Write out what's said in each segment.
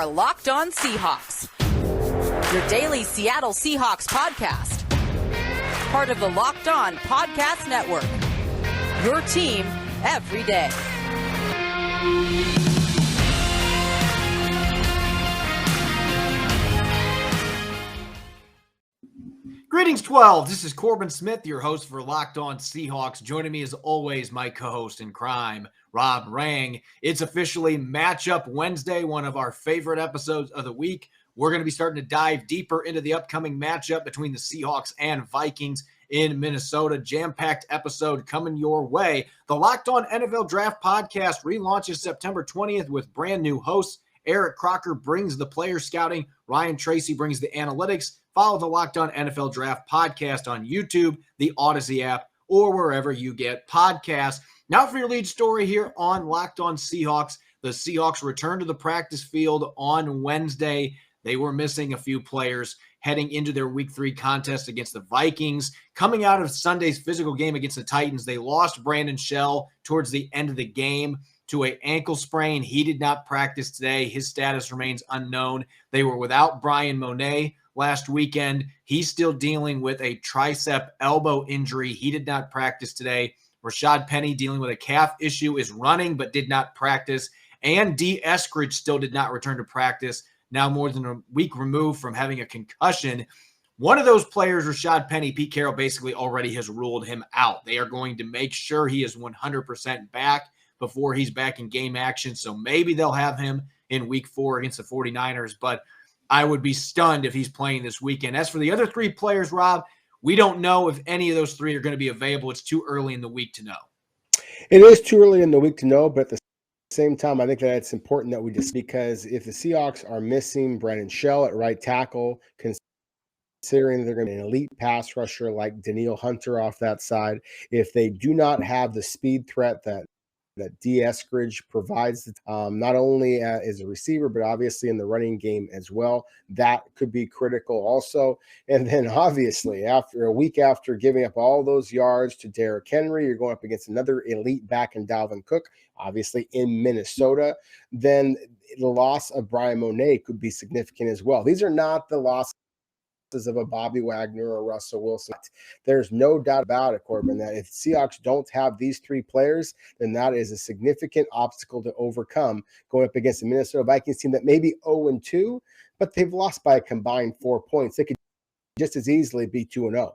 are Locked On Seahawks, your daily Seattle Seahawks podcast. Part of the Locked On Podcast Network, your team every day. Greetings, 12. This is Corbin Smith, your host for Locked On Seahawks. Joining me as always, my co-host in crime, Rob Rang. It's officially Matchup Wednesday, one of our favorite episodes of the week. We're going to be starting to dive deeper into the upcoming matchup between the Seahawks and Vikings in Minnesota. Jam-packed episode coming your way. The Locked On NFL Draft Podcast relaunches September 20th with brand new hosts. Eric Crocker brings the player scouting. Ryan Tracy brings the analytics. Follow the Locked On NFL Draft Podcast on YouTube, the Odyssey app, or wherever you get podcasts. Now for your lead story here on Locked On Seahawks. The Seahawks return to the practice field on Wednesday. They were missing a few players heading into their Week 3 contest against the Vikings. Coming out of Sunday's physical game against the Titans, they lost Brandon Shell towards the end of the game to an ankle sprain. He did not practice today. His status remains unknown. They were without Brian Monet last weekend. He's still dealing with a tricep elbow injury. He did not practice today. Rashad Penny, dealing with a calf issue, is running but did not practice. And D. Eskridge still did not return to practice, now more than a week removed from having a concussion. One of those players, Rashad Penny, Pete Carroll basically already has ruled him out. They are going to make sure he is 100% back before he's back in game action. So maybe they'll have him in Week 4 against the 49ers, but I would be stunned if he's playing this weekend. As for the other three players, Rob, we don't know if any of those three are going to be available. It's too early in the week to know. It is too early in the week to know, but at the same time, I think that it's important that we just, because if the Seahawks are missing Brandon Shell at right tackle, considering they're going to be an elite pass rusher like Danielle Hunter off that side, if they do not have the speed threat that D. Eskridge provides, not only as a receiver, but obviously in the running game as well. That could be critical also. And then obviously, after a week after giving up all those yards to Derrick Henry, you're going up against another elite back in Dalvin Cook, obviously in Minnesota. Then the loss of Brian Monet could be significant as well. These are not the losses of a Bobby Wagner or Russell Wilson. There's no doubt about it, Corbin, that if Seahawks don't have these three players, then that is a significant obstacle to overcome going up against the Minnesota Vikings team that may be 0-2, but they've lost by a combined 4 points. They could just as easily be 2-0.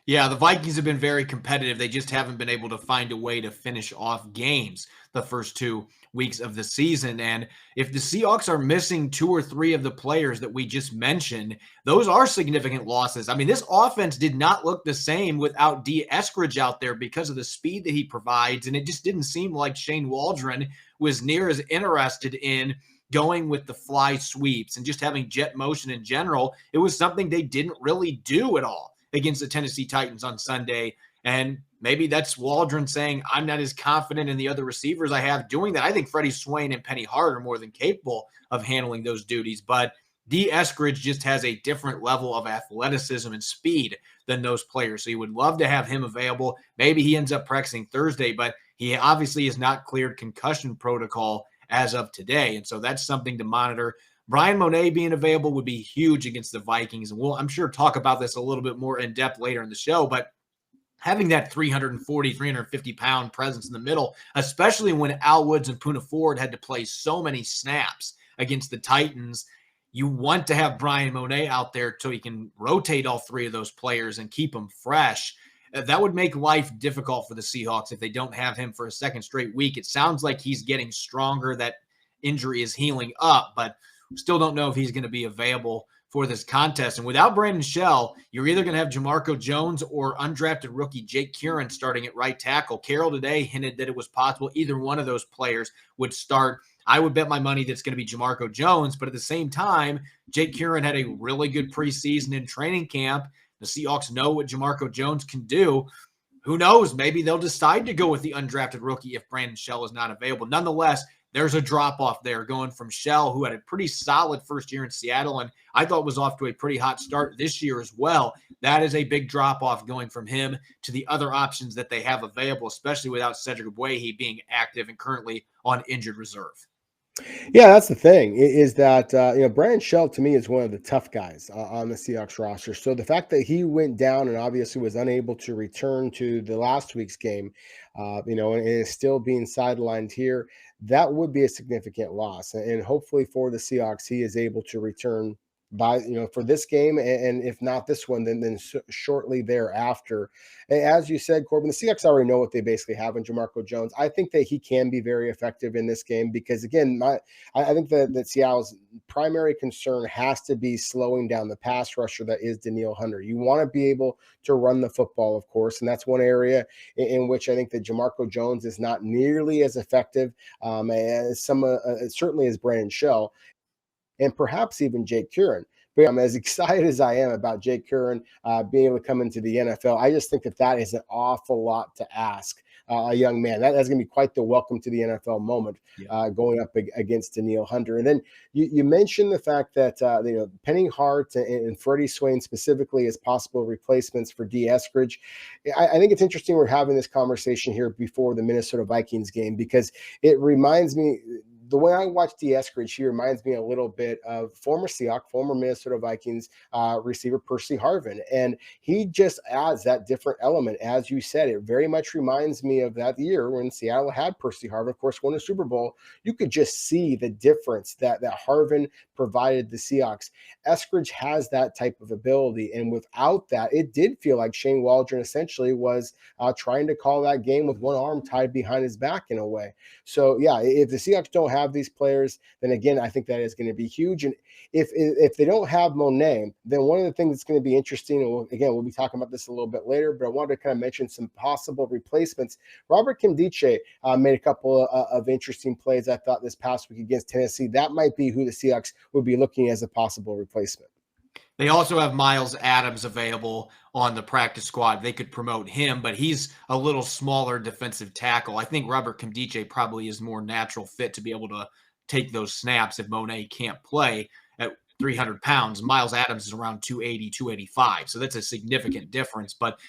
Yeah, the Vikings have been very competitive. They just haven't been able to find a way to finish off games the first 2 weeks of the season. And if the Seahawks are missing 2 or 3 of the players that we just mentioned, those are significant losses. I mean, this offense did not look the same without D. Eskridge out there because of the speed that he provides. And it just didn't seem like Shane Waldron was near as interested in going with the fly sweeps and just having jet motion in general. It was something they didn't really do at all against the Tennessee Titans on Sunday. And maybe that's Waldron saying, I'm not as confident in the other receivers I have doing that. I think Freddie Swain and Penny Hart are more than capable of handling those duties. But D. Eskridge just has a different level of athleticism and speed than those players. So you would love to have him available. Maybe he ends up practicing Thursday, but he obviously is not cleared concussion protocol as of today. And so that's something to monitor. Brian Monet being available would be huge against the Vikings. And we'll, I'm sure, talk about this a little bit more in depth later in the show. But having that 340, 350-pound presence in the middle, especially when Al Woods and Poona Ford had to play so many snaps against the Titans, you want to have Brian Monet out there so he can rotate all 3 of those players and keep them fresh. That would make life difficult for the Seahawks if they don't have him for a second straight week. It sounds like he's getting stronger. That injury is healing up, but still don't know if he's going to be available for this contest. And without Brandon Shell, you're either going to have Jamarco Jones or undrafted rookie Jake Curran starting at right tackle. Carroll today hinted that it was possible either one of those players would start. I would bet my money that's going to be Jamarco Jones, but at the same time, Jake Curran had a really good preseason in training camp. The Seahawks know what Jamarco Jones can do. Who knows? Maybe they'll decide to go with the undrafted rookie if Brandon Shell is not available. Nonetheless, there's a drop-off there going from Shell, who had a pretty solid first year in Seattle, and I thought was off to a pretty hot start this year as well. That is a big drop-off going from him to the other options that they have available, especially without Cedric Ogbuehi being active and currently on injured reserve. Yeah, that's the thing is that Brandon Shell to me is one of the tough guys on the Seahawks roster. So the fact that he went down and obviously was unable to return to the last week's game, and is still being sidelined here, that would be a significant loss. And hopefully for the Seahawks, he is able to return by for this game, and if not this one, then shortly thereafter. As you said, Corbin, the Seahawks already know what they basically have in Jamarco Jones. I think that he can be very effective in this game because, again, I think that Seattle's primary concern has to be slowing down the pass rusher that is Danielle Hunter. You want to be able to run the football, of course, and that's one area in which I think that Jamarco Jones is not nearly as effective as certainly as Brandon Shell, and perhaps even Jake Curran. But I'm as excited as I am about Jake Curran being able to come into the NFL. I just think that is an awful lot to ask a young man. That's going to be quite the welcome to the NFL moment going up against Danielle Hunter. And then you mentioned the fact that Penny Hart and Freddie Swain specifically as possible replacements for D. Eskridge. I think it's interesting we're having this conversation here before the Minnesota Vikings game because it reminds me – the way I watch D. Eskridge, he reminds me a little bit of former Seahawks, former Minnesota Vikings receiver Percy Harvin. And he just adds that different element. As you said, it very much reminds me of that year when Seattle had Percy Harvin, of course, won a Super Bowl. You could just see the difference that Harvin provided the Seahawks. Eskridge has that type of ability. And without that, it did feel like Shane Waldron essentially was trying to call that game with one arm tied behind his back in a way. So, yeah, if the Seahawks don't have these players, then again, I think that is going to be huge. And if they don't have Monet, then one of the things that's going to be interesting, and we'll be talking about this a little bit later, but I wanted to kind of mention some possible replacements. Robert Kimdiche made a couple of interesting plays, I thought, this past week against Tennessee. That might be who the Seahawks would be looking as a possible replacement. They also have Miles Adams available on the practice squad. They could promote him, but he's a little smaller defensive tackle. I think Robert Kimdiche probably is more natural fit to be able to take those snaps if Monet can't play at 300 pounds. Miles Adams is around 280, 285. So that's a significant difference. But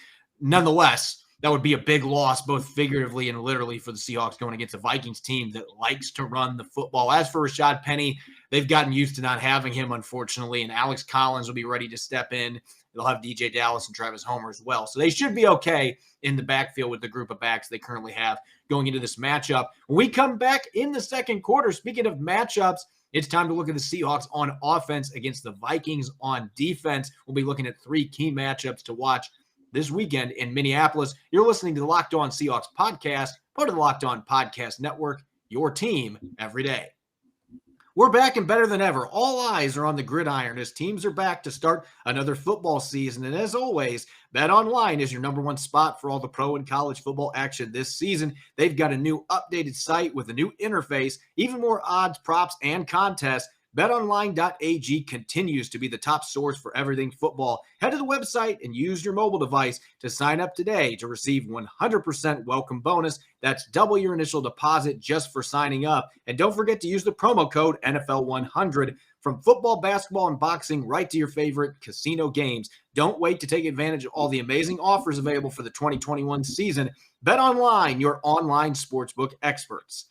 nonetheless, that would be a big loss, both figuratively and literally, for the Seahawks going against a Vikings team that likes to run the football. As for Rashad Penny, they've gotten used to not having him, unfortunately, and Alex Collins will be ready to step in. They'll have DJ Dallas and Travis Homer as well. So they should be okay in the backfield with the group of backs they currently have going into this matchup. When we come back in the second quarter, speaking of matchups, it's time to look at the Seahawks on offense against the Vikings on defense. We'll be looking at 3 key matchups to watch this weekend in Minneapolis. You're listening to the Locked On Seahawks podcast, part of the Locked On Podcast Network, your team every day. We're back and better than ever. All eyes are on the gridiron as teams are back to start another football season. And as always, BetOnline is your number one spot for all the pro and college football action this season. They've got a new updated site with a new interface, even more odds, props, and contests. BetOnline.ag continues to be the top source for everything football. Head to the website and use your mobile device to sign up today to receive 100% welcome bonus. That's double your initial deposit just for signing up. And don't forget to use the promo code NFL100. From football, basketball, and boxing right to your favorite casino games. Don't wait to take advantage of all the amazing offers available for the 2021 season. BetOnline, your online sportsbook experts.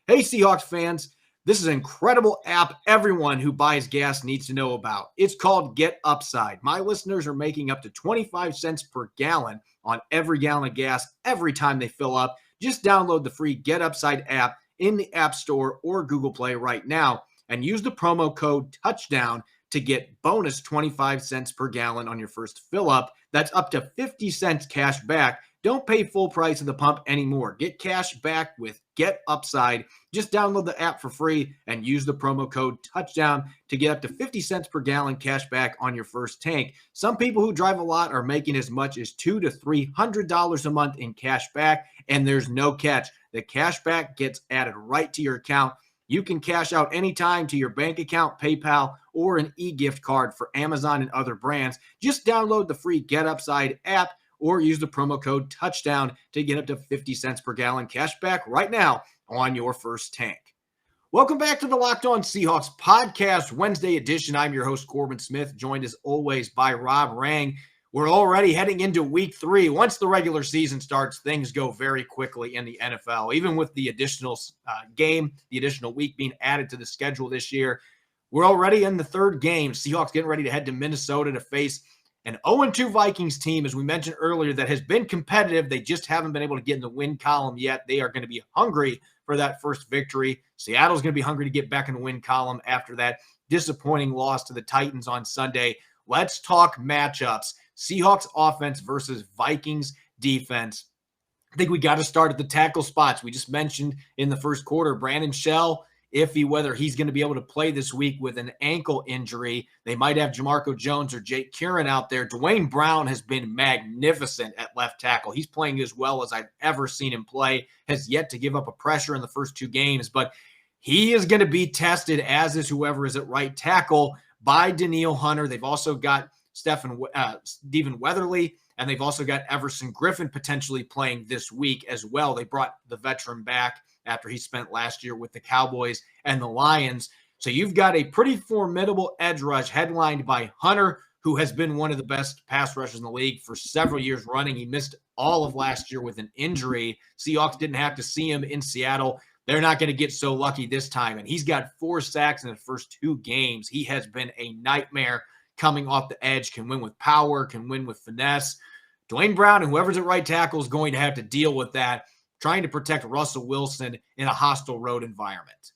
Hey, Seahawks fans. This is an incredible app everyone who buys gas needs to know about. It's called Get Upside. My listeners are making up to 25 cents per gallon on every gallon of gas every time they fill up. Just download the free Get Upside app in the App Store or Google Play right now and use the promo code TOUCHDOWN to get bonus 25 cents per gallon on your first fill up. That's up to 50 cents cash back. Don't pay full price at the pump anymore. Get cash back with Get Upside. Just download the app for free and use the promo code TOUCHDOWN to get up to 50 cents per gallon cash back on your first tank. Some people who drive a lot are making as much as $200 to $300 a month in cash back, and there's no catch. The cash back gets added right to your account. You can cash out anytime to your bank account, PayPal, or an e-gift card for Amazon and other brands. Just download the free Get Upside app or use the promo code TOUCHDOWN to get up to 50 cents per gallon cash back right now on your first tank. Welcome back to the Locked On Seahawks podcast, Wednesday edition. I'm your host, Corbin Smith, joined as always by Rob Rang. we're already heading into week 3. Once the regular season starts, things go very quickly in the NFL. Even with the additional game, the additional week being added to the schedule this year, we're already in the 3rd game. Seahawks getting ready to head to Minnesota to face an 0-2 Vikings team, as we mentioned earlier, that has been competitive. They just haven't been able to get in the win column yet. They are going to be hungry for that first victory. Seattle's going to be hungry to get back in the win column after that disappointing loss to the Titans on Sunday. Let's talk matchups. Seahawks offense versus Vikings defense. I think we got to start at the tackle spots. We just mentioned in the first quarter, Brandon Shell, iffy whether he's going to be able to play this week with an ankle injury. They might have Jamarco Jones or Jake Kieran out there. Dwayne Brown has been magnificent at left tackle. He's playing as well as I've ever seen him play, has yet to give up a pressure in the first 2 games, but he is going to be tested, as is whoever is at right tackle, by Danielle Hunter. They've also got Stephen Weatherly, and they've also got Everson Griffin potentially playing this week as well. They brought the veteran back after he spent last year with the Cowboys and the Lions. So you've got a pretty formidable edge rush headlined by Hunter, who has been one of the best pass rushers in the league for several years running. He missed all of last year with an injury. Seahawks didn't have to see him in Seattle. They're not going to get so lucky this time. And he's got 4 sacks in the first 2 games. He has been a nightmare coming off the edge, can win with power, can win with finesse. Dwayne Brown and whoever's at right tackle is going to have to deal with that, trying to protect Russell Wilson in a hostile road environment.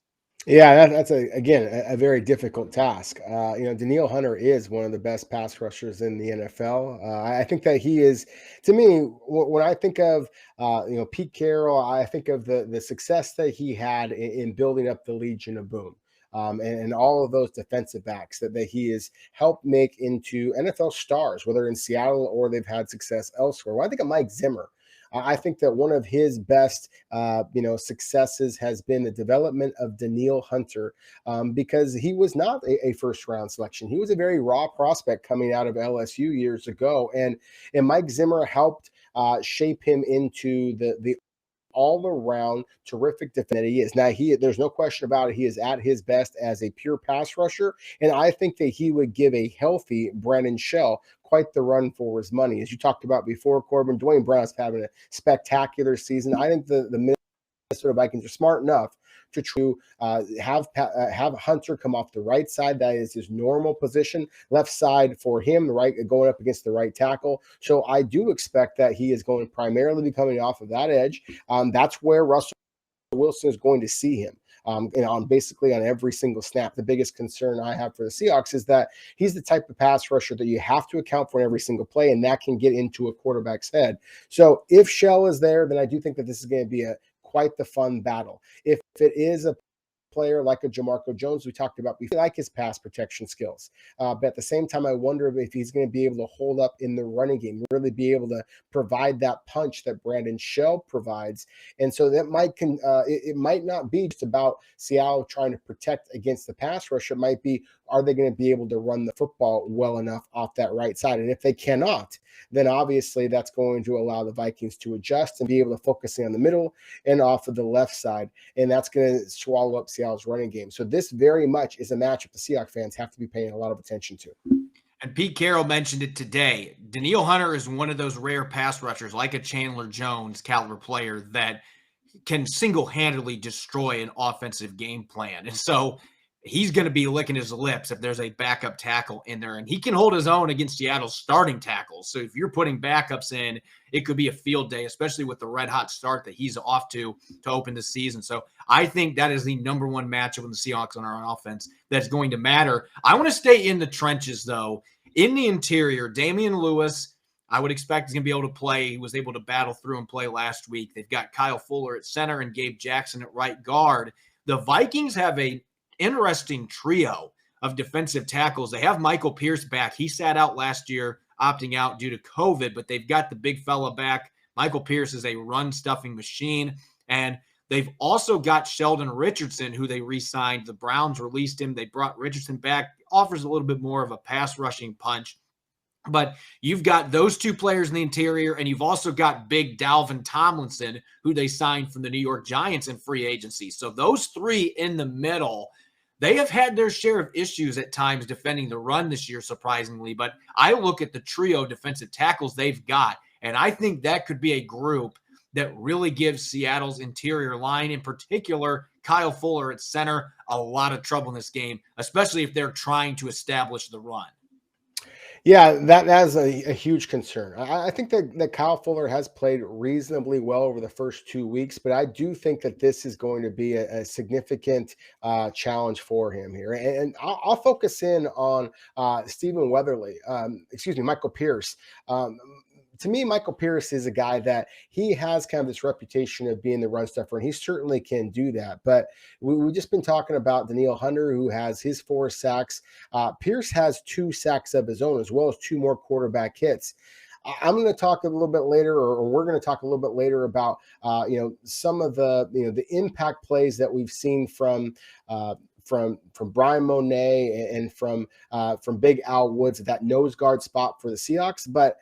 Yeah, that's a very difficult task. Danielle Hunter is one of the best pass rushers in the NFL. I think that he is, to me, when I think of Pete Carroll, I think of the success that he had in building up the Legion of Boom. And all of those defensive backs that he has helped make into NFL stars, whether in Seattle or they've had success elsewhere. When I think of Mike Zimmer, I think that one of his best, successes has been the development of Danielle Hunter, because he was not a first-round selection. He was a very raw prospect coming out of LSU years ago, and Mike Zimmer helped shape him into the all-around terrific defender he is. Now, there's no question about it. He is at his best as a pure pass rusher, and I think that he would give a healthy Brandon Shell quite the run for his money. As you talked about before, Corbin, Dwayne Brown's having a spectacular season. I think the Minnesota Vikings are smart enough to have Hunter come off the right side. That is his normal position. Left side for him, the right, going up against the right tackle. So I do expect that he is going to primarily be coming off of that edge. That's where Russell Wilson is going to see him. Basically on every single snap. The biggest concern I have for the Seahawks is that he's the type of pass rusher that you have to account for in every single play, and that can get into a quarterback's head. So if Shell is there, then I do think that this is going to be quite the fun battle. If it is a player like a Jamarco Jones we talked about before, I like his pass protection skills. But at the same time, I wonder if he's going to be able to hold up in the running game, really be able to provide that punch that Brandon Shell provides. And so that it might not be just about Seattle trying to protect against the pass rush. It might be, are they going to be able to run the football well enough off that right side? And if they cannot, then obviously that's going to allow the Vikings to adjust and be able to focus in on the middle and off of the left side. And that's going to swallow up Seattle's running game. So this very much is a matchup the Seahawks fans have to be paying a lot of attention to. And Pete Carroll mentioned it today. Danielle Hunter is one of those rare pass rushers, like a Chandler Jones caliber player, that can single-handedly destroy an offensive game plan. And so he's going to be licking his lips if there's a backup tackle in there. And he can hold his own against Seattle's starting tackles. So if you're putting backups in, it could be a field day, especially with the red-hot start that he's off to open the season. So I think that is the number one matchup with the Seahawks on our offense that's going to matter. I want to stay in the trenches, though. In the interior, Damian Lewis, I would expect he's going to be able to play. He was able to battle through and play last week. They've got Kyle Fuller at center and Gabe Jackson at right guard. The Vikings have a interesting trio of defensive tackles. They have Michael Pierce back. He sat out last year, opting out due to COVID, but they've got the big fella back. Michael Pierce is a run-stuffing machine, and they've also got Sheldon Richardson, who they re-signed. The Browns released him. They brought Richardson back. Offers a little bit more of a pass-rushing punch. But you've got those two players in the interior, and you've also got big Dalvin Tomlinson, who they signed from the New York Giants in free agency. So those three in the middle, They have had their share of issues at times defending the run this year, surprisingly. But I look at the trio defensive tackles they've got, and I think that could be a group that really gives Seattle's interior line, in particular Kyle Fuller at center, a lot of trouble in this game, especially if they're trying to establish the run. Yeah, that is a huge concern. I think that Kyle Fuller has played reasonably well over the first 2 weeks, but I do think that this is going to be a significant challenge for him here. And I'll focus in on Stephen Weatherly, Michael Pierce. To me, Michael Pierce is a guy that he has kind of this reputation of being the run stuffer, and he certainly can do that. But we've just been talking about Danielle Hunter, who has his 4 sacks. Pierce has 2 sacks of his own, as well as 2 more quarterback hits. I'm going to talk a little bit later, or we're going to talk a little bit later about some of the impact plays that we've seen from Brian Monet and from Big Al Woods at that nose guard spot for the Seahawks. But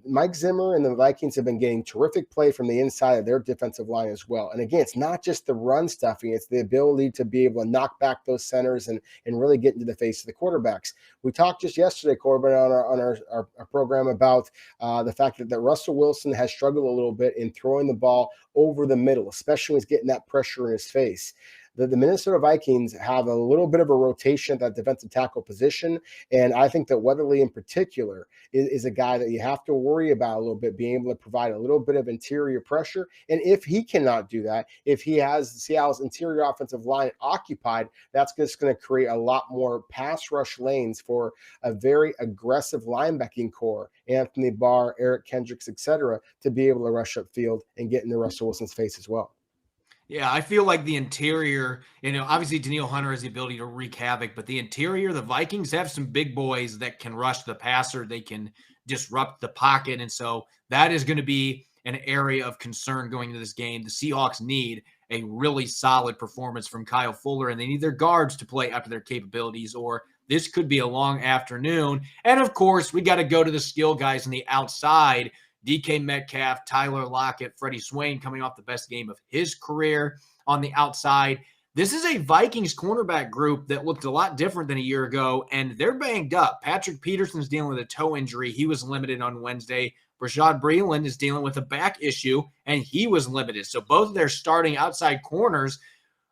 Mike Zimmer and the Vikings have been getting terrific play from the inside of their defensive line as well. And again, it's not just the run stuffing, it's the ability to be able to knock back those centers and really get into the face of the quarterbacks. We talked just yesterday, Corbin, on our program about the fact that Russell Wilson has struggled a little bit in throwing the ball over the middle, especially when he's getting that pressure in his face. The Minnesota Vikings have a little bit of a rotation at that defensive tackle position, and I think that Weatherly in particular is a guy that you have to worry about a little bit, being able to provide a little bit of interior pressure. And if he cannot do that, if he has Seattle's interior offensive line occupied, that's just going to create a lot more pass rush lanes for a very aggressive linebacking core, Anthony Barr, Eric Kendricks, etc., to be able to rush upfield and get into Russell Wilson's face as well. Yeah, I feel like the interior, obviously Danielle Hunter has the ability to wreak havoc, but the interior, the Vikings have some big boys that can rush the passer. They can disrupt the pocket. And so that is going to be an area of concern going into this game. The Seahawks need a really solid performance from Kyle Fuller, and they need their guards to play up to their capabilities, or this could be a long afternoon. And of course, we got to go to the skill guys on the outside. DK Metcalf, Tyler Lockett, Freddie Swain coming off the best game of his career on the outside. This is a Vikings cornerback group that looked a lot different than a year ago, and they're banged up. Patrick Peterson's dealing with a toe injury. He was limited on Wednesday. Rashad Breeland is dealing with a back issue, and he was limited. So both of their starting outside corners,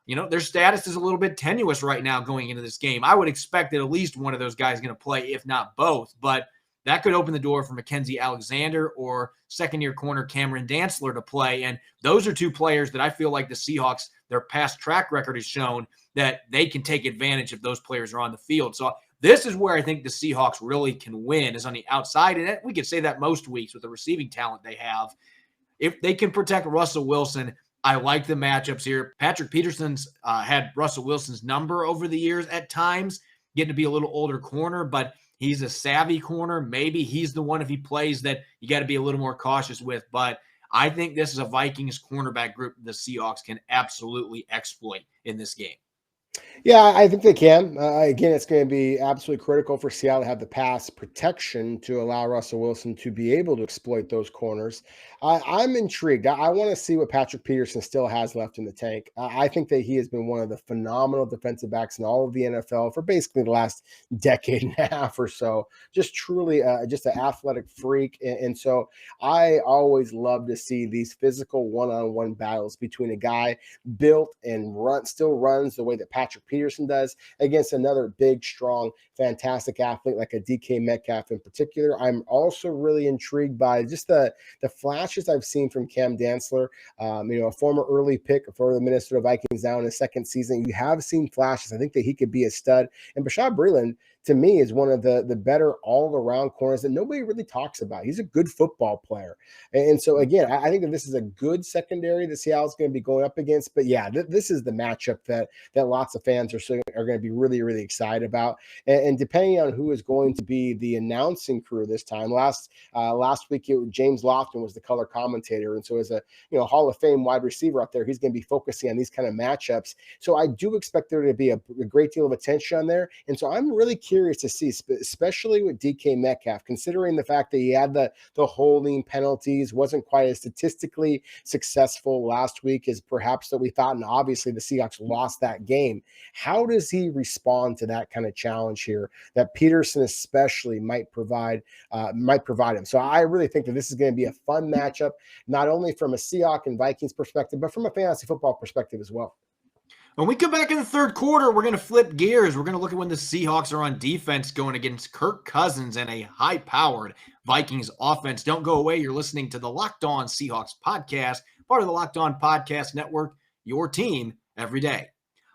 their status is a little bit tenuous right now going into this game. I would expect that at least one of those guys is going to play, if not both, but that could open the door for Mackenzie Alexander or second-year corner Cameron Dantzler to play. And those are 2 players that I feel like the Seahawks, their past track record has shown that they can take advantage if those players are on the field. So this is where I think the Seahawks really can win, is on the outside. And we could say that most weeks with the receiving talent they have. If they can protect Russell Wilson, I like the matchups here. Patrick Peterson's had Russell Wilson's number over the years at times, getting to be a little older corner, but he's a savvy corner. Maybe he's the one, if he plays, that you got to be a little more cautious with. But I think this is a Vikings cornerback group the Seahawks can absolutely exploit in this game. Yeah, I think they can. Again, it's going to be absolutely critical for Seattle to have the pass protection to allow Russell Wilson to be able to exploit those corners. I'm intrigued. I want to see what Patrick Peterson still has left in the tank. I think that he has been one of the phenomenal defensive backs in all of the NFL for basically the last decade and a half or so. Just truly just an athletic freak. And so I always love to see these physical one-on-one battles between a guy built and still runs the way that Patrick Peterson does against another big, strong, fantastic athlete like a DK Metcalf in particular. I'm also really intrigued by just the flashes I've seen from Cam Dantzler, a former early pick for the Minnesota Vikings now in his second season. You have seen flashes. I think that he could be a stud. And Rashad Breeland, to me, is one of the better all-around corners that nobody really talks about. He's a good football player. And so, again, I think that this is a good secondary that Seattle's going to be going up against. But, yeah, this is the matchup that lots of fans are going to be really, really excited about. And depending on who is going to be the announcing crew this time, last week, James Lofton was the color commentator. And so as a Hall of Fame wide receiver out there, he's going to be focusing on these kind of matchups. So I do expect there to be a great deal of attention on there. And so I'm really curious to see, especially with DK Metcalf, considering the fact that he had the holding penalties, wasn't quite as statistically successful last week as perhaps that we thought, and obviously the Seahawks lost that game. How does he respond to that kind of challenge here that Peterson especially might provide him? So I really think that this is going to be a fun matchup, not only from a Seahawks and Vikings perspective, but from a fantasy football perspective as well. When we come back in the third quarter, we're going to flip gears. We're going to look at when the Seahawks are on defense going against Kirk Cousins and a high-powered Vikings offense. Don't go away. You're listening to the Locked On Seahawks podcast, part of the Locked On Podcast Network, your team every day.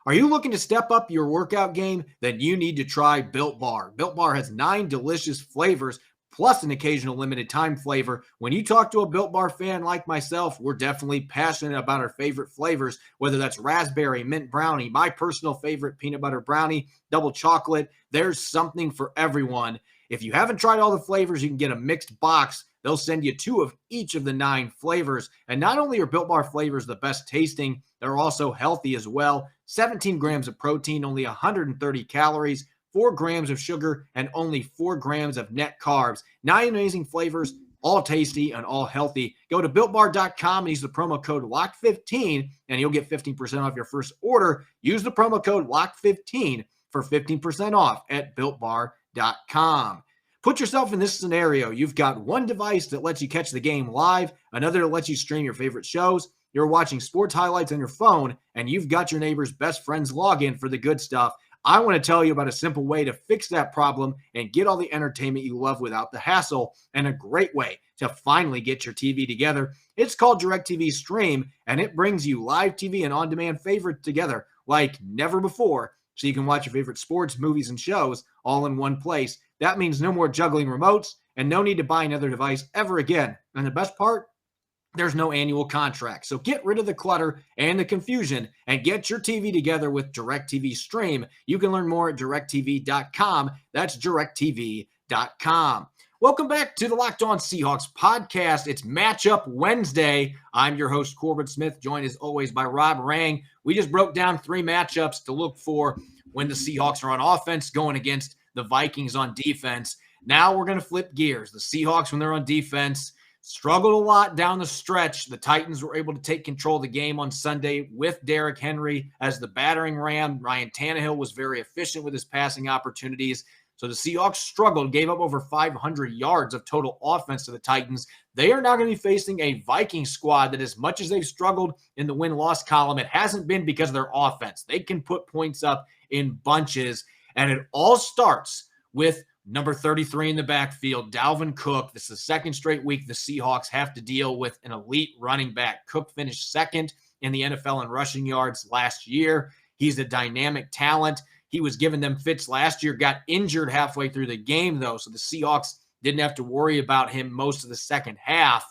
Are you looking to step up your workout game? Then you need to try Built Bar. Built Bar has 9 delicious flavors, plus an occasional limited time flavor. When you talk to a Built Bar fan like myself, we're definitely passionate about our favorite flavors, whether that's raspberry, mint brownie, my personal favorite peanut butter brownie, double chocolate. There's something for everyone. If you haven't tried all the flavors, you can get a mixed box. They'll send you 2 of each of the 9 flavors. And not only are Built Bar flavors the best tasting, they're also healthy as well. 17 grams of protein, only 130 calories, 4 grams of sugar, and only 4 grams of net carbs. 9 amazing flavors, all tasty and all healthy. Go to BuiltBar.com and use the promo code LOCK15, and you'll get 15% off your first order. Use the promo code LOCK15 for 15% off at BuiltBar.com. Put yourself in this scenario. You've got one device that lets you catch the game live, another that lets you stream your favorite shows. You're watching sports highlights on your phone, and you've got your neighbor's best friend's login for the good stuff. I want to tell you about a simple way to fix that problem and get all the entertainment you love without the hassle, and a great way to finally get your TV together. It's called DirecTV Stream, and it brings you live TV and on-demand favorites together like never before, so you can watch your favorite sports, movies, and shows all in one place. That means no more juggling remotes and no need to buy another device ever again. And the best part? There's no annual contract. So get rid of the clutter and the confusion and get your TV together with DirecTV Stream. You can learn more at directtv.com. That's directtv.com. Welcome back to the Locked On Seahawks podcast. It's Matchup Wednesday. I'm your host, Corbin Smith, joined as always by Rob Rang. We just broke down 3 matchups to look for when the Seahawks are on offense going against the Vikings on defense. Now we're going to flip gears. The Seahawks, when they're on defense, struggled a lot down the stretch. The Titans were able to take control of the game on Sunday with Derrick Henry as the battering ram. Ryan Tannehill was very efficient with his passing opportunities. So the Seahawks struggled, gave up over 500 yards of total offense to the Titans. They are now going to be facing a Viking squad that, as much as they've struggled in the win-loss column, it hasn't been because of their offense. They can put points up in bunches, and it all starts with number 33 in the backfield, Dalvin Cook. This is the second straight week the Seahawks have to deal with an elite running back. Cook finished second in the NFL in rushing yards last year. He's a dynamic talent. He was giving them fits last year, got injured halfway through the game, though, so the Seahawks didn't have to worry about him most of the second half.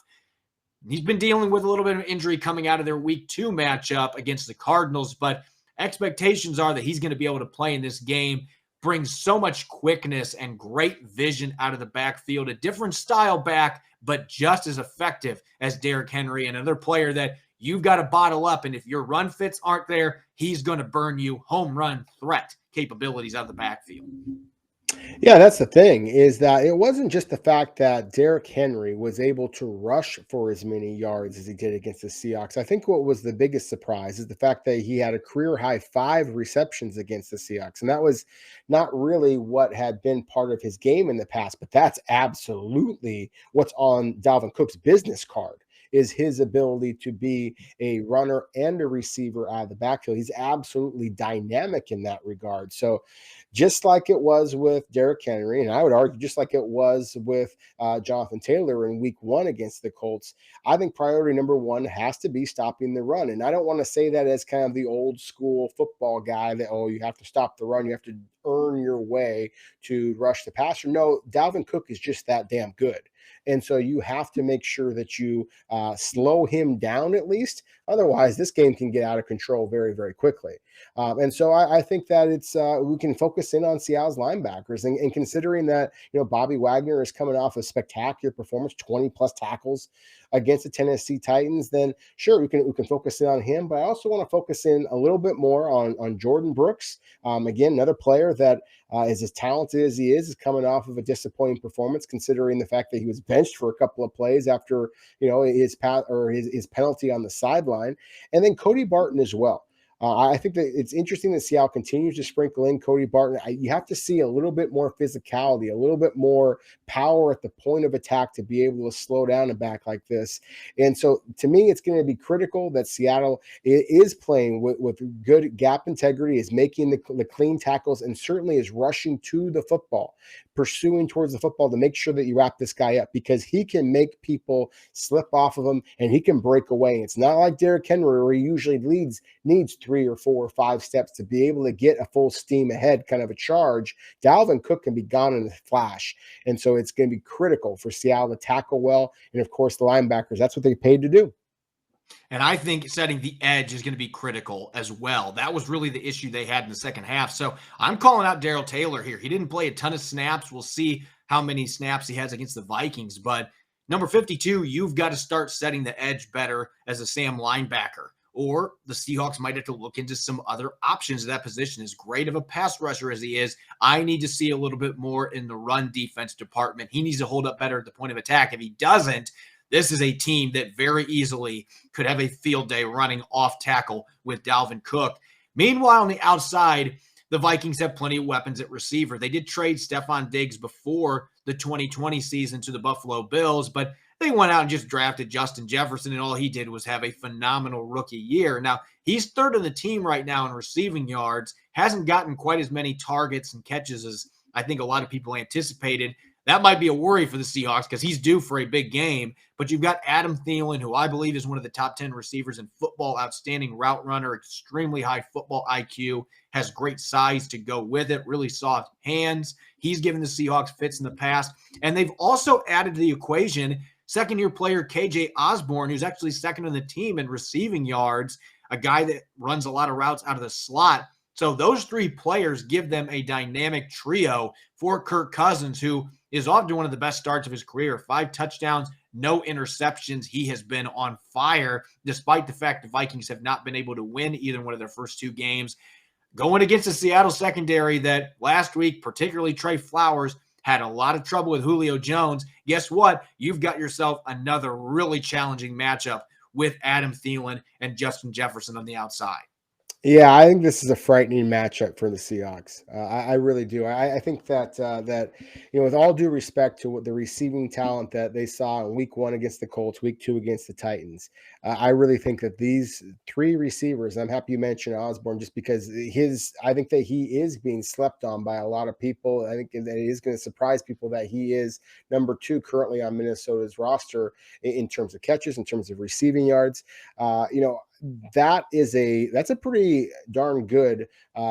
He's been dealing with a little bit of injury coming out of their Week 2 matchup against the Cardinals, but expectations are that he's going to be able to play in this game. Brings so much quickness and great vision out of the backfield, a different style back, but just as effective as Derrick Henry, another player that you've got to bottle up. And if your run fits aren't there, he's going to burn you. Home run threat capabilities out of the backfield. Yeah, that's the thing, is that it wasn't just the fact that Derrick Henry was able to rush for as many yards as he did against the Seahawks. I think what was the biggest surprise is the fact that he had a career-high 5 receptions against the Seahawks, and that was not really what had been part of his game in the past, but that's absolutely what's on Dalvin Cook's business card, is his ability to be a runner and a receiver out of the backfield. He's absolutely dynamic in that regard. So just like it was with Derrick Henry, and I would argue just like it was with Jonathan Taylor in Week 1 against the Colts, I think priority number 1 has to be stopping the run. And I don't want to say that as kind of the old school football guy that, oh, you have to stop the run, you have to earn your way to rush the passer. No, Dalvin Cook is just that damn good. And so you have to make sure that you slow him down at least. Otherwise, this game can get out of control very, very quickly. And so I think that it's we can focus in on Seattle's linebackers, and considering that Bobby Wagner is coming off a spectacular performance, 20 plus tackles against the Tennessee Titans, then sure we can focus in on him. But I also want to focus in a little bit more on Jordan Brooks. Again, another player that is as talented as he is coming off of a disappointing performance, considering the fact that he was benched for a couple of plays after his penalty on the sideline, and then Cody Barton as well. I think that it's interesting that Seattle continues to sprinkle in Cody Barton. You have to see a little bit more physicality, a little bit more power at the point of attack to be able to slow down a back like this. And so to me, it's going to be critical that Seattle is playing with good gap integrity, is making the clean tackles, and certainly is rushing to the football, pursuing towards the football to make sure that you wrap this guy up, because he can make people slip off of him and he can break away. It's not like Derrick Henry, where he usually needs 3 or 4 or 5 steps to be able to get a full steam ahead kind of a charge. Dalvin Cook can be gone in a flash. And so it's going to be critical for Seattle to tackle well. And of course, the linebackers, that's what they paid to do. And I think setting the edge is going to be critical as well. That was really the issue they had in the second half. So I'm calling out Darrell Taylor here. He didn't play a ton of snaps. We'll see how many snaps he has against the Vikings. But number 52, you've got to start setting the edge better as a Sam linebacker. Or the Seahawks might have to look into some other options at that position. As great of a pass rusher as he is, I need to see a little bit more in the run defense department. He needs to hold up better at the point of attack. If he doesn't, this is a team that very easily could have a field day running off tackle with Dalvin Cook. Meanwhile, on the outside, the Vikings have plenty of weapons at receiver. They did trade Stephon Diggs before the 2020 season to the Buffalo Bills, but they went out and just drafted Justin Jefferson, and all he did was have a phenomenal rookie year. Now, he's third on the team right now in receiving yards, hasn't gotten quite as many targets and catches as I think a lot of people anticipated. That might be a worry for the Seahawks because he's due for a big game. But you've got Adam Thielen, who I believe is one of the top 10 receivers in football, outstanding route runner, extremely high football IQ, has great size to go with it, really soft hands. He's given the Seahawks fits in the past. And they've also added to the equation second-year player KJ Osborne, who's actually second on the team in receiving yards, a guy that runs a lot of routes out of the slot. So those 3 players give them a dynamic trio for Kirk Cousins, who is off to one of the best starts of his career. 5 touchdowns, no interceptions. He has been on fire, despite the fact the Vikings have not been able to win either one of their first 2 games. Going against the Seattle secondary that last week, particularly Trey Flowers, had a lot of trouble with Julio Jones. Guess what? You've got yourself another really challenging matchup with Adam Thielen and Justin Jefferson on the outside. Yeah, I think this is a frightening matchup for the Seahawks. I really do. I think that with all due respect to what the receiving talent that they saw in Week 1 against the Colts, Week 2 against the Titans, I really think that these 3 receivers, I'm happy you mentioned Osborne, just because I think that he is being slept on by a lot of people. I think that it is going to surprise people that he is number 2 currently on Minnesota's roster in terms of catches, in terms of receiving yards. That's a pretty darn good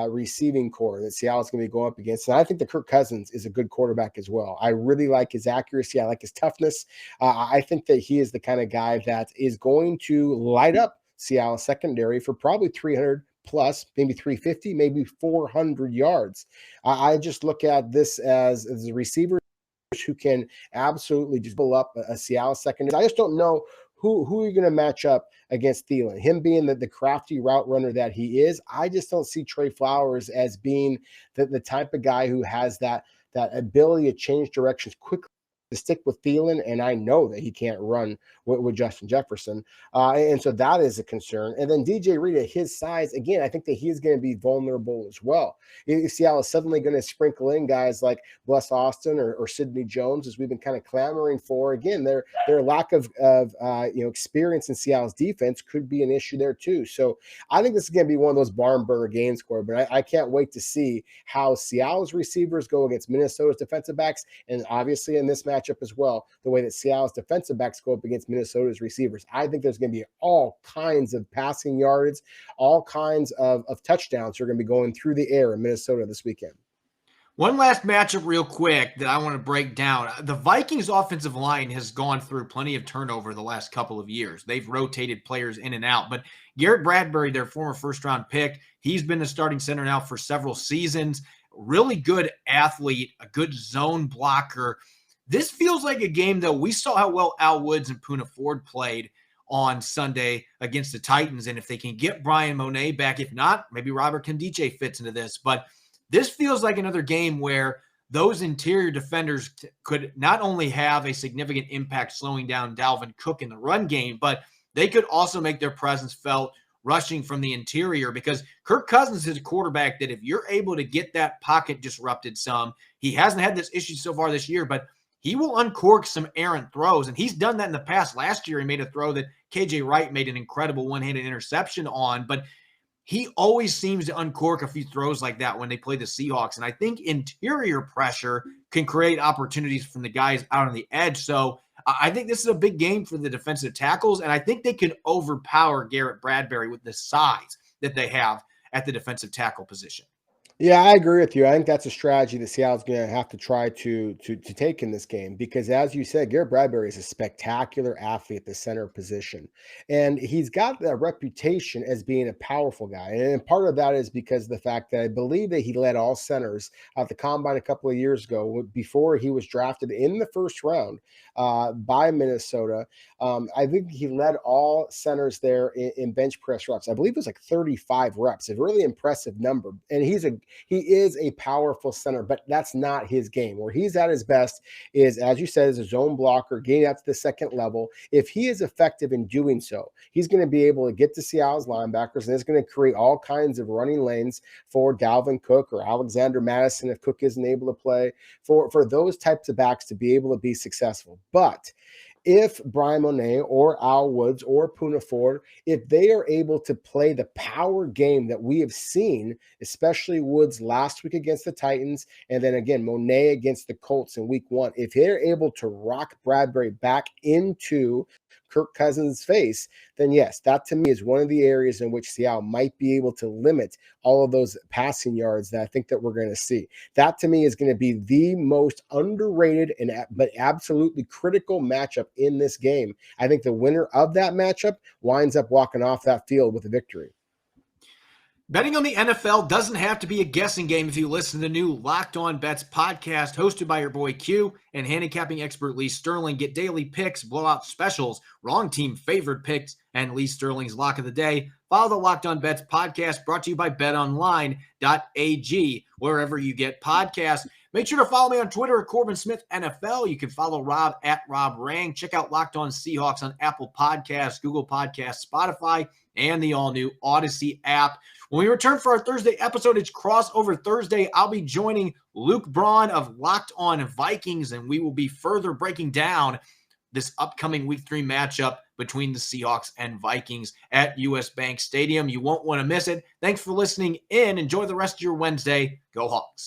receiving core that Seattle's going to be going up against. And I think that Kirk Cousins is a good quarterback as well. I really like his accuracy. I like his toughness. I think that he is the kind of guy that is going to light up Seattle secondary for probably 300 plus, maybe 350, maybe 400 yards. I just look at this as a receiver who can absolutely just pull up a Seattle secondary. I just don't know who are you going to match up against Thielen? Him being the crafty route runner that he is, I just don't see Trey Flowers as being the type of guy who has that ability to change directions quickly, to stick with Thielen, and I know that he can't run with Justin Jefferson. And so that is a concern. And then DJ Reed at his size, again, I think that he is going to be vulnerable as well. If Seattle is suddenly going to sprinkle in guys like Bless Austin or Sidney Jones, as we've been kind of clamoring for, again, their lack of experience in Seattle's defense could be an issue there too. So I think this is going to be one of those barn burner games, Corbin. But I can't wait to see how Seattle's receivers go against Minnesota's defensive backs, and obviously in this matchup as well, the way that Seattle's defensive backs go up against Minnesota's receivers. I think there's going to be all kinds of passing yards, all kinds of touchdowns are going to be going through the air in Minnesota this weekend. One last matchup real quick that I want to break down. The Vikings offensive line has gone through plenty of turnover the last couple of years. They've rotated players in and out, but Garrett Bradbury, their former first-round pick, he's been the starting center now for several seasons. Really good athlete, a good zone blocker. This feels like a game, though. We saw how well Al Woods and Poona Ford played on Sunday against the Titans, and if they can get Brian Monet back, if not, maybe Robert Kondiche fits into this, but this feels like another game where those interior defenders could not only have a significant impact slowing down Dalvin Cook in the run game, but they could also make their presence felt rushing from the interior, because Kirk Cousins is a quarterback that if you're able to get that pocket disrupted some, he hasn't had this issue so far this year, but he will uncork some errant throws, and he's done that in the past. Last year, he made a throw that KJ Wright made an incredible one-handed interception on, but he always seems to uncork a few throws like that when they play the Seahawks. And I think interior pressure can create opportunities from the guys out on the edge. So I think this is a big game for the defensive tackles, and I think they can overpower Garrett Bradbury with the size that they have at the defensive tackle position. Yeah, I agree with you. I think that's a strategy that Seattle's going to have to try to take in this game, because, as you said, Garrett Bradbury is a spectacular athlete at the center position, and he's got that reputation as being a powerful guy. And part of that is because of the fact that I believe that he led all centers at the combine a couple of years ago before he was drafted in the first round by Minnesota. I think he led all centers there in bench press reps. I believe it was like 35 reps, a really impressive number. And he is a powerful center, but that's not his game. Where he's at his best is, as you said, as a zone blocker, getting out to the second level. If he is effective in doing so, he's going to be able to get to Seattle's linebackers, and it's going to create all kinds of running lanes for Dalvin Cook or Alexander Madison if Cook isn't able to play, for those types of backs to be able to be successful. But if Brian Monet or Al Woods or Poona Ford, if they are able to play the power game that we have seen, especially Woods last week against the Titans, and then again Monet against the Colts in week 1, if they're able to rock Bradbury back into Kirk Cousins' face, then yes, that to me is one of the areas in which Seattle might be able to limit all of those passing yards that I think that we're going to see. That to me is going to be the most underrated but absolutely critical matchup in this game. I think the winner of that matchup winds up walking off that field with a victory. Betting on the NFL doesn't have to be a guessing game if you listen to the new Locked On Bets podcast hosted by your boy Q and handicapping expert Lee Sterling. Get daily picks, blowout specials, wrong team favored picks, and Lee Sterling's lock of the day. Follow the Locked On Bets podcast brought to you by betonline.ag, wherever you get podcasts. Make sure to follow me on Twitter at Corbin Smith NFL. You can follow Rob at Rob Rang. Check out Locked On Seahawks on Apple Podcasts, Google Podcasts, Spotify, and the all-new Odyssey app. When we return for our Thursday episode, it's Crossover Thursday. I'll be joining Luke Braun of Locked On Vikings, and we will be further breaking down this upcoming Week 3 matchup between the Seahawks and Vikings at US Bank Stadium. You won't want to miss it. Thanks for listening in. Enjoy the rest of your Wednesday. Go Hawks.